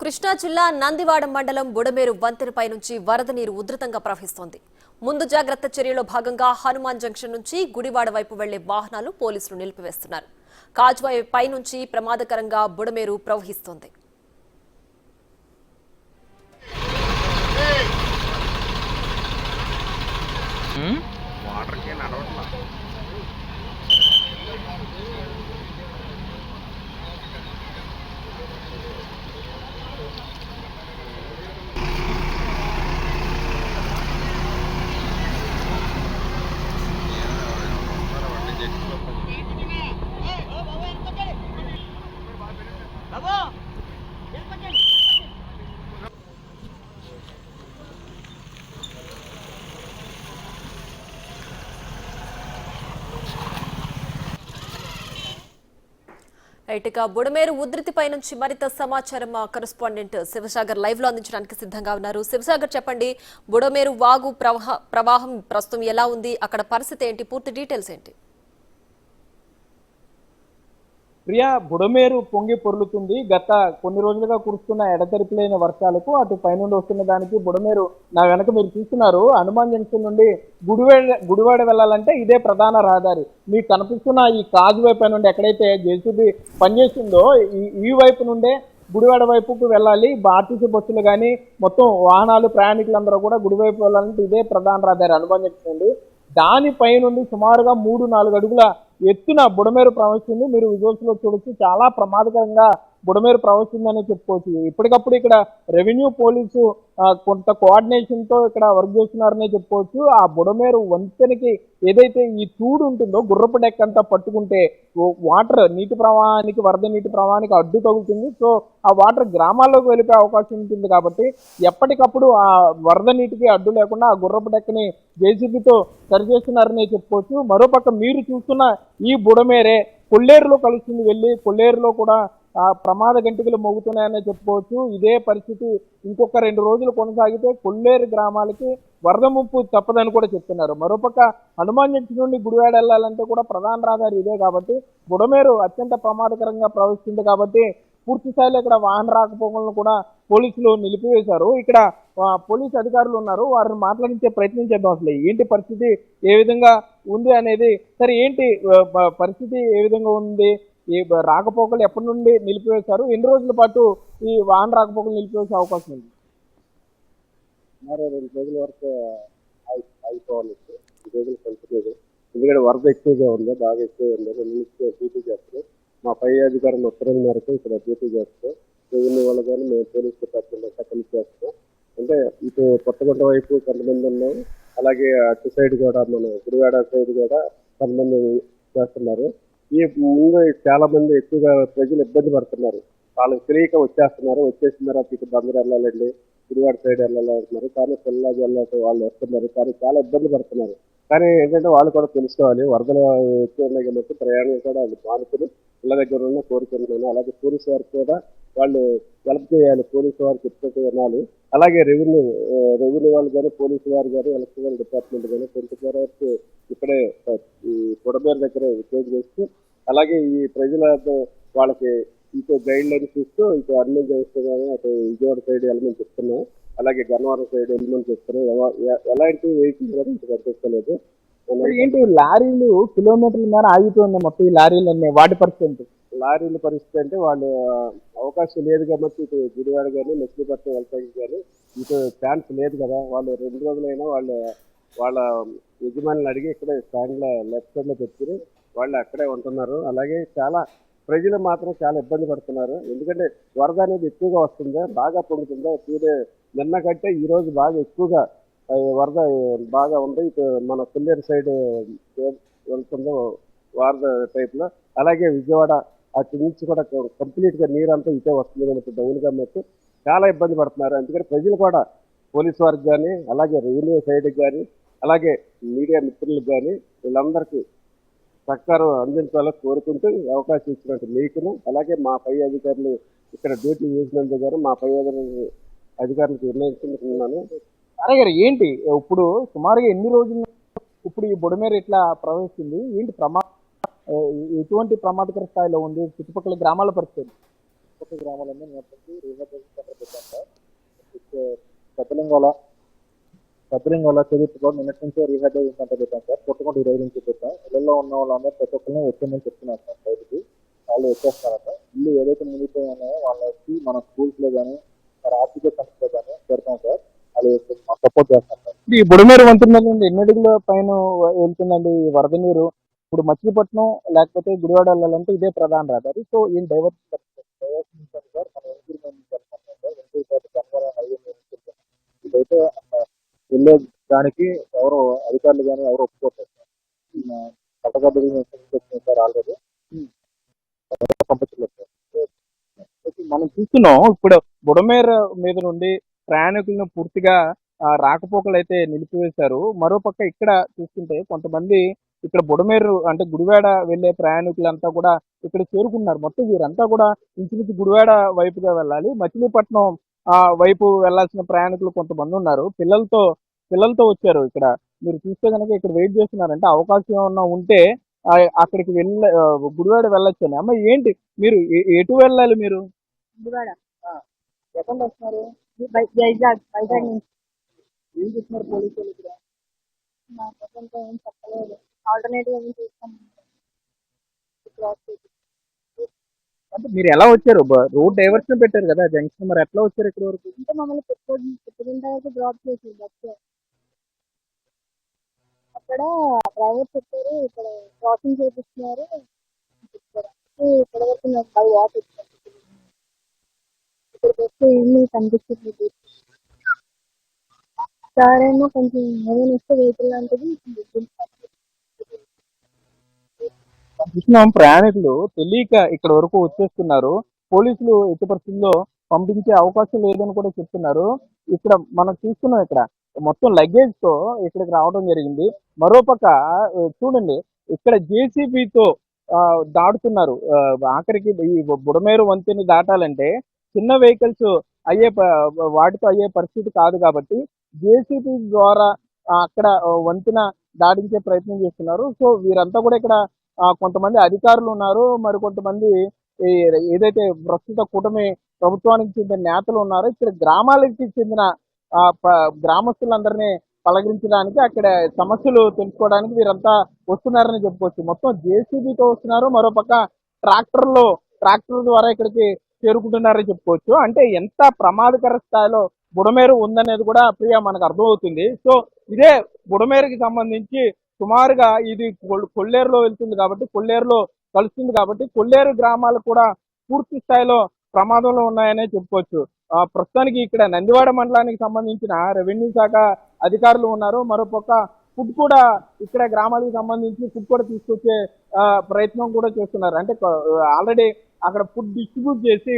కృష్ణా జిల్లా నందివాడ మండలం బుడమేరు వంతెనపై నుంచి వరద నీరు ఉధృతంగా ప్రవహిస్తోంది. ముందు జాగ్రత్త చర్యలో భాగంగా హనుమాన్ జంక్షన్ నుంచి గుడివాడ వైపు వెళ్లే వాహనాలు పోలీసులు నిలిపివేస్తున్నారు. కాజ్వాయ్ పై నుంచి ప్రమాదకరంగా బుడమేరు ప్రవహిస్తోంది. రైట్గా బుడమేరు ఉధృతిపై నుంచి మరింత సమాచారం మా కరెస్పాండెంట్ శివసాగర్ లైవ్ లో అందించడానికి సిద్ధంగా ఉన్నారు. శివసాగర్, చెప్పండి, బుడమేరు వాగు ప్రవాహం ప్రస్తుతం ఎలా ఉంది, అక్కడ పరిస్థితి ఏంటి, పూర్తి డీటెయిల్స్ ఏంటి? ప్రియా, బుడమేరు పొంగి పొర్లుతుంది. గత కొన్ని రోజులుగా కురుస్తున్న ఎడతెరిపిలైన వర్షాలకు అటు పైనుండి వస్తున్న దానికి బుడమేరు నా వెనక మీరు చూస్తున్నారు. హనుమాన్ జంక్షన్ నుండి గుడివాడ వెళ్ళాలంటే ఇదే ప్రధాన రహదారి. మీకు కనిపిస్తున్న ఈ కాజువే పై నుండి ఎక్కడైతే జేసీబీ పనిచేస్తుందో ఈ వైపు నుండే గుడివాడ వైపుకు వెళ్ళాలి. ఆర్టీసీ బస్సులు కానీ మొత్తం వాహనాలు ప్రయాణికులందరూ కూడా గుడివైపు వెళ్ళాలంటే ఇదే ప్రధాన రహదారి హనుమాన్ జంక్షన్ నుండి. దానిపై నుండి సుమారుగా 3-4 అడుగుల ఎత్తున బుడమేరు ప్రవహిస్తుంది. మీరు విజువల్స్ లో చూడొచ్చు, చాలా ప్రమాదకరంగా బుడమేరు ప్రవహిస్తుందని చెప్పుకోవచ్చు. ఇప్పటికప్పుడు ఇక్కడ రెవెన్యూ పోలీసు కొంత కోఆర్డినేషన్ తో ఇక్కడ వర్క్ చేస్తున్నారనే చెప్పుకోవచ్చు. ఆ బుడమేరు వంతెనకి ఏదైతే ఈ తూడు ఉంటుందో గుర్రపు డెక్ అంతా పట్టుకుంటే వాటర్ నీటి ప్రవాహానికి, వరద నీటి ప్రవాహానికి అడ్డు తగులుతుంది. సో ఆ వాటర్ గ్రామాల్లోకి వెళ్ళిపోయే అవకాశం ఉంటుంది. కాబట్టి ఎప్పటికప్పుడు ఆ వరద నీటికి అడ్డు లేకుండా ఆ గుర్రపు డెక్కని జేసీబీతో సరిచేస్తున్నారని చెప్పుకోవచ్చు. మరోపక్క మీరు చూస్తున్న ఈ బుడమేరే కొల్లేరులో కలుస్తుంది. వెళ్ళి కొల్లేరులో కూడా ప్రమాద గంటికలు మోగుతున్నాయని చెప్పుకోవచ్చు. ఇదే పరిస్థితి ఇంకొక 2 రోజులు కొనసాగితే కొల్లేరు గ్రామాలకి వరద ముప్పు తప్పదని కూడా చెప్తున్నారు. మరోపక్క హనుమాన్ జంక్షన్ నుండి గుడివాడ వెళ్ళాలంటే కూడా ప్రధాన రహదారి ఇదే. కాబట్టి బుడమేరు అత్యంత ప్రమాదకరంగా ప్రవహిస్తుంది. కాబట్టి పూర్తి స్థాయిలో ఇక్కడ వాహన రాకపోకలను కూడా పోలీసులు నిలిపివేశారు. ఇక్కడ పోలీసు అధికారులు ఉన్నారు, వారిని మాట్లాడించే ప్రయత్నం చేద్దాం. అసలు ఏంటి పరిస్థితి, ఏ విధంగా ఉంది అనేది. సరే, ఏంటి పరిస్థితి, ఏ విధంగా ఉంది, ఈ రాకపోకలు ఎప్పటి నుండి నిలిపివేశారు, ఎన్ని రోజుల పాటు ఈ వాహన రాకపోకలు నిలిపివేసే అవకాశం ఉంది? 2 రోజుల వరకు ఆగిపోవాలి. 2 రోజులు కంటిన్యూగా, ఎందుకంటే వరద ఎక్కువగా ఉంది, బాగా ఎక్కువ ఉంది. 2 నుంచి డ్యూటీ చేస్తారు. మా పై అధికారులు ఉత్తర్వుల మేరకు ఇక్కడ డ్యూటీ చేస్తాం. రెవెన్యూ వాళ్ళు కానీ మేము పోలీస్ డిపార్ట్మెంట్ అంతా కలిసి చేస్తాం. అంటే ఇటు కొత్తగొండ వైపు కొంతమంది ఉన్నాం, అలాగే అటు సైడ్ కూడా మన గుడివాడ సైడ్ కూడా కొంతమంది చేస్తున్నారు. ఈ ముందు చాలా మంది ఎక్కువగా ప్రజలు ఇబ్బంది పడుతున్నారు. వాళ్ళకి తెలియక వచ్చేసిన తర్వాత ఇటు బందరు వెళ్ళాలండి, గుడివాడ సైడ్ వెళ్ళాలంటున్నారు. కానీ పిల్లలు వెళ్ళాలి, వాళ్ళు వస్తున్నారు, కానీ చాలా ఇబ్బంది పడుతున్నారు. కానీ ఏంటంటే వాళ్ళు కూడా తెలుసుకోవాలి, వరదలు ఎక్కువ ఉన్నాయి కాబట్టి ప్రయాణం కూడా వాళ్ళు మానుకుని ఇళ్ళ దగ్గర ఉన్న కోరుకుంటున్నాను. అలాగే పోలీసు వారికి కూడా వాళ్ళు హెల్ప్ చేయాలి, పోలీసు వారికి చెప్పినట్టు వినాలి. అలాగే రెవెన్యూ వాళ్ళు కానీ పోలీసు వారు కానీ ఎలక్ట్రికల్ డిపార్ట్మెంట్ కానీ 24 hours ఇక్కడే ఈ బుడమేరు దగ్గర ఉద్యోగం చేస్తూ, అలాగే ఈ ప్రజలతో వాళ్ళకి ఇంకో గైడ్ లైన్స్ ఇస్తూ ఇటు హనుమాన్ జంక్షన్ కానీ అటు విజయవాడ సైడ్ వెళ్ళమని చెప్తున్నాం. అలాగే గన్నవరం సైడ్ వెళ్ళమని చెప్తున్నాం. ఎలాంటి వెహికల్ కూడా ఇంటికి పంపించలేదు. ఏంటి లారీలు కిలోమీటర్ల మేర ఆగిపోయింది మొత్తం ఈ లారీలు అన్నీ, వాటి పరిస్థితి? లారీల పరిస్థితి అంటే వాళ్ళు అవకాశం లేదు కాబట్టి ఇటు గుడివాడ కానీ మచిలీపట్నం వెళ్తానికి కానీ ఇటు ఛాన్స్ లేదు కదా. వాళ్ళు 2 రోజులైనా వాళ్ళ యజమానులు అడిగి ఇక్కడే స్టాండ్ లో లెఫ్ట్ సైడ్ లో పెట్టుకుని వాళ్ళు అక్కడే ఉంటున్నారు. అలాగే చాలా ప్రజలు మాత్రం చాలా ఇబ్బంది పడుతున్నారు. ఎందుకంటే వరద అనేది ఎక్కువగా వస్తుందా, బాగా పొందుతుందా. నిన్న కంటే ఈ రోజు బాగా ఎక్కువగా వరద బాగా ఉంది. ఇటు మన కొల్లేరు సైడ్ వెళ్తుందో వరద టైప్ లో. అలాగే విజయవాడ అటు నుంచి కూడా కంప్లీట్ గా నీరంతా ఇటే వస్తుంది కాబట్టి డౌన్ గా మొత్తం చాలా ఇబ్బంది పడుతున్నారు. అందుకని ప్రజలు కూడా పోలీసు వారికి కానీ, అలాగే రెవెన్యూ సైడ్కి కానీ, అలాగే మీడియా మిత్రులకు కానీ వీళ్ళందరికీ సహకారం అందించాలని కోరుకుంటూ అవకాశం ఇచ్చినట్టు మీకును, అలాగే మా పై అధికారులు ఇక్కడ డ్యూటీ చేసినందుకు గారు మా పై అధికారులకు నిర్ణయించుకుంటున్నాను. అలాగే ఏంటి ఇప్పుడు సుమారుగా ఎన్ని రోజులు ఇప్పుడు ఈ బుడమేరు ఇట్లా ప్రవహిస్తుంది, ఏంటి ఎటువంటి ప్రమాదకర స్థాయిలో ఉంది చుట్టుపక్కల గ్రామాల పరిస్థితి? కొత్త గ్రామాలన్నీ నిన్నటి రీహాబిలిటేషన్ సెంటర్ పెట్టాం సార్. పెద్దలింగోల చదువుతో నిన్నటి నుంచే రీహాబిలిటేషన్ సెంటర్ పెట్టాం సార్. కొట్టుకుంటూ ఈ రోజు నుంచి పెట్టాం. ఇళ్లలో ఉన్న వాళ్ళందరూ ప్రతి ఒక్కరిని వచ్చేయమని చెప్తున్నారు సార్. బయటికి వాళ్ళు వచ్చేస్తారట. ఇల్లు ఏదైతే మునిగిపోయి ఉన్నాయో వాళ్ళకి మన స్కూల్స్ లో కానీ ఆర్థిక సంస్థలో కానీ పెడతాం సార్. వాళ్ళు సపోర్ట్ చేస్తాం సార్. ఈ బుడమేరు వంతెన నుండి ఎన్ని అడుగుల పైన వెళ్తుందండి ఈ వరద నీరు? ఇప్పుడు మచిలీపట్నం లేకపోతే గుడివాడ వెళ్ళాలంటే ఇదే ప్రధాన రహదారి. సో ఈ డైవర్షన్ సార్ మన ఇదైతే వెళ్ళే దానికి ఎవరు అధికారులు కానీ ఎవరు ఒప్పుకోలేదు సార్. పట్టగడ్డలు సార్ ఆల్రెడీ పంపించలేదు సార్. మనం చూస్తున్నాం ఇప్పుడు బుడమేరు మీద నుండి ప్రయాణికులను పూర్తిగా రాకపోకలు అయితే నిలిపివేశారు. మరోపక్క ఇక్కడ చూస్తుంటే కొంతమంది ఇక్కడ బుడమేరు అంటే గుడివాడ వెళ్లే ప్రయాణికులంతా కూడా ఇక్కడ చేరుకున్నారు. మొత్తం వీరంతా కూడా ఇంచుమించు గుడివాడ వైపుగా వెళ్ళాలి. మచిలీపట్నం వైపు వెళ్లాల్సిన ప్రయాణికులు కొంతమంది ఉన్నారు. పిల్లలతో వచ్చారు. ఇక్కడ మీరు చూస్తే కనుక ఇక్కడ వెయిట్ చేస్తున్నారంటే అవకాశం ఏమన్నా ఉంటే అక్కడికి గుడివాడ వెళ్ళొచ్చు. అమ్మ ఏంటి మీరు ఎటు వెళ్ళాలి? మీరు గుడివాడ ఎక్కడ వస్తున్నారు? వైజాగ్ నుంచి. ఏం చేస్తున్నారు పోలీసులు ఇక్కడ? నాకు అసలు ఏం చెప్పలేదు. ఆల్టర్నేటివ్ ఏమి చూస్తాం. అంటే మీరు ఎలా వచ్చారు? రోడ్ డైవర్షన్ పెట్టారు కదా జంక్షన్, మరి ఎట్లా వచ్చారు ఇక్కడ వరకు? అంటే మమ్మల్ని పుట్టిన వరకు డ్రాప్ చేసి బస్సు అక్కడ డ్రైవర్ చెప్పారు ఇక్కడ క్రాసింగ్ చేపిస్తున్నారు చెప్పారు. ఇక్కడ వరకు నాకు బై వాక్ వచ్చాను. ఇక్కడికి వస్తే ఏమీ కనిపిస్తుంది. సార్ ఏమో కొంచెం ఏమైనా వస్తే వెహికల్ లాంటిది చూస్తున్నాం ప్రయాణికులు తెలియక ఇక్కడ వరకు వచ్చేస్తున్నారు. పోలీసులు ఎట్టి పరిస్థితుల్లో పంపించే అవకాశం లేదని కూడా చెప్తున్నారు. ఇక్కడ మనం చూస్తున్నాం ఇక్కడ మొత్తం లగేజ్ తో ఇక్కడికి రావడం జరిగింది. మరోపక్క చూడండి ఇక్కడ జేసీబీతో దాటుతున్నారు. ఆఖరికి ఈ బుడమేరు వంతెని దాటాలంటే చిన్న వెహికల్స్ వాటితో అయ్యే పరిస్థితి కాదు కాబట్టి జేసీబీ ద్వారా అక్కడ వంతెన దాటించే ప్రయత్నం చేస్తున్నారు. సో వీరంతా కూడా ఇక్కడ కొంతమంది అధికారులు ఉన్నారు. మరి కొంతమంది ఏదైతే ప్రస్తుత కూటమి ప్రభుత్వానికి చెందిన నేతలు ఉన్నారో ఇక్కడ గ్రామాలకి చెందిన గ్రామస్తులందరినీ పలకరించడానికి అక్కడ సమస్యలు తెలుసుకోవడానికి వీరంతా వస్తున్నారని చెప్పుకోవచ్చు. మొత్తం జేసీబీతో వస్తున్నారు. మరోపక్క ట్రాక్టర్ ద్వారా ఇక్కడికి చేరుకుంటున్నారని చెప్పుకోవచ్చు. అంటే ఎంత ప్రమాదకర స్థాయిలో బుడమేరు ఉందనేది కూడా ప్రియా మనకు అర్థమవుతుంది. సో ఇదే బుడమేరుకి సంబంధించి సుమారుగా ఇది కొల్లేరులో వెళ్తుంది కాబట్టి కొల్లేరులో కలుస్తుంది కాబట్టి కొల్లేరు గ్రామాలు కూడా పూర్తి స్థాయిలో ప్రమాదంలో ఉన్నాయనే చెప్పుకోవచ్చు. ప్రస్తుతానికి ఇక్కడ నందివాడ మండలానికి సంబంధించిన రెవెన్యూ శాఖ అధికారులు ఉన్నారు. మరోపక్క ఫుడ్ కూడా ఇక్కడ గ్రామాలకు సంబంధించి ఫుడ్ కూడా తీసుకొచ్చే ప్రయత్నం కూడా చేస్తున్నారు. అంటే ఆల్రెడీ అక్కడ ఫుడ్ డిస్ట్రిబ్యూట్ చేసి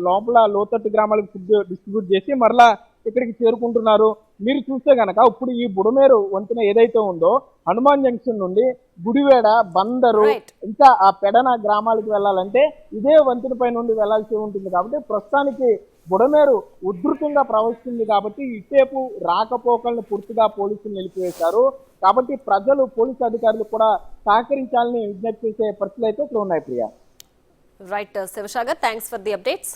లోపల లోతట్టు గ్రామాలకు ఫుడ్ డిస్ట్రిబ్యూట్ చేసి మరలా ఇక్కడికి చేరుకుంటున్నారు. మీరు చూస్తే కనుక ఇప్పుడు ఈ బుడమేరు వంతెన ఏదైతే ఉందో హనుమాన్ జంక్షన్ నుండి గుడివేడ, బందరు ఇంకా ఆ పెడన గ్రామాలకు వెళ్ళాలంటే ఇదే వంతెన పై నుండి వెళ్లాల్సి ఉంటుంది. కాబట్టి ప్రస్తుతానికి బుడమేరు ఉధృతంగా ప్రవహిస్తుంది కాబట్టి ఇటేపు రాకపోకలను పూర్తిగా పోలీసులు నిలిపివేశారు. కాబట్టి ప్రజలు పోలీసు అధికారులు కూడా సహకరించాలని విజ్ఞప్తి చేసే పరిస్థితులు అయితే ఇక్కడ ఉన్నాయి. Priya. Right Shivasagar, thanks for the updates.